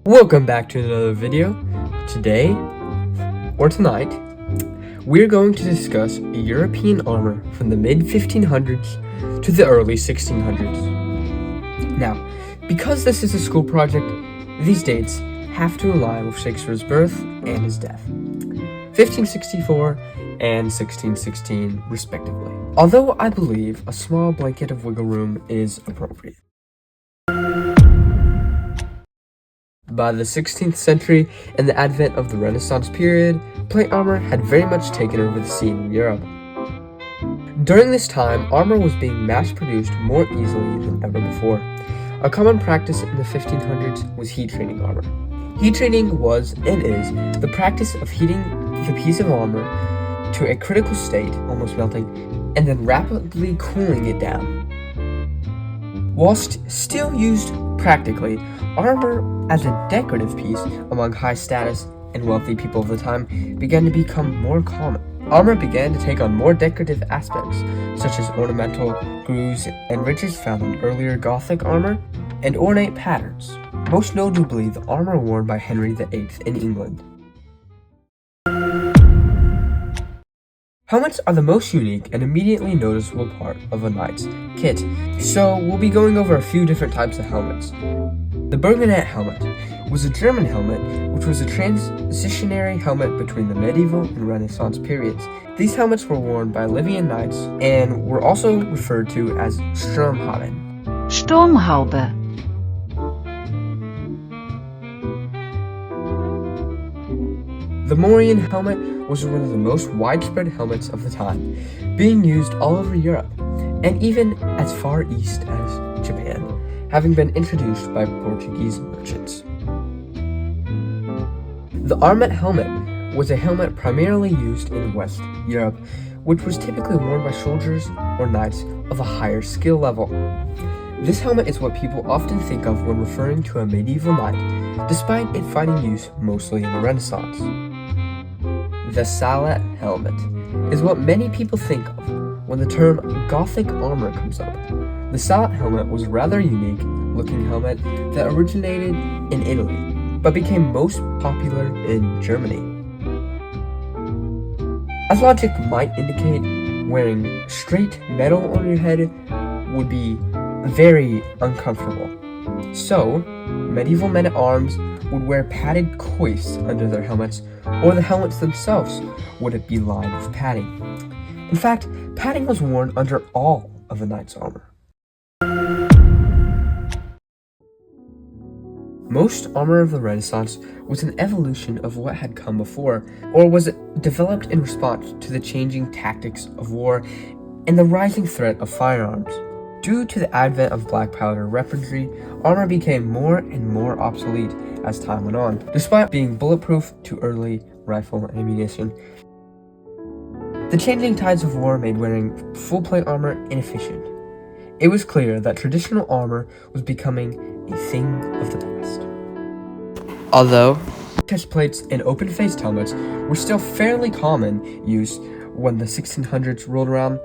Welcome back to another video. Today, or tonight, we're going to discuss European armor from the mid-1500s to the early 1600s. Now, because this is a school project, these dates have to align with Shakespeare's birth and his death, 1564 and 1616 respectively. Although I believe a small blanket of wiggle room is appropriate. By the 16th century and the advent of the Renaissance period, plate armor had very much taken over the scene in Europe. During this time, armor was being mass-produced more easily than ever before. A common practice in the 1500s was heat treating armor. Heat treating was, and is, the practice of heating the piece of armor to a critical state, almost melting, and then rapidly cooling it down. Whilst still used practically, armor as a decorative piece among high-status and wealthy people of the time began to become more common. Armor began to take on more decorative aspects, such as ornamental grooves and ridges found in earlier Gothic armor, and ornate patterns, most notably the armor worn by Henry VIII in England. Helmets are the most unique and immediately noticeable part of a knight's kit, so we'll be going over a few different types of helmets. The Burgonet helmet was a German helmet which was a transitionary helmet between the medieval and Renaissance periods. These helmets were worn by Livian knights and were also referred to as Sturmhaube. Sturmhaube. The Mauryan helmet was one of the most widespread helmets of the time, being used all over Europe, and even as far east as Japan, having been introduced by Portuguese merchants. The Armet helmet was a helmet primarily used in West Europe, which was typically worn by soldiers or knights of a higher skill level. This helmet is what people often think of when referring to a medieval knight, despite it finding use mostly in the Renaissance. The Sallet helmet is what many people think of when the term Gothic armor comes up. The Sallet helmet was a rather unique looking helmet that originated in Italy, but became most popular in Germany. As logic might indicate, wearing straight metal on your head would be very uncomfortable. So, medieval men-at-arms would wear padded coifs under their helmets, or the helmets themselves would be lined with padding. In fact, padding was worn under all of a knight's armor. Most armor of the Renaissance was an evolution of what had come before, or was developed in response to the changing tactics of war and the rising threat of firearms. Due to the advent of black powder weaponry, armor became more and more obsolete as time went on, despite being bulletproof to early rifle ammunition. The changing tides of war made wearing full-plate armor inefficient. It was clear that traditional armor was becoming a thing of the past. Although chest plates and open-faced helmets were still fairly common use when the 1600s rolled around,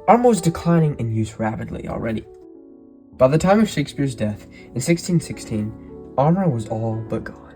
armor was declining in use rapidly already. By the time of Shakespeare's death in 1616, armor was all but gone.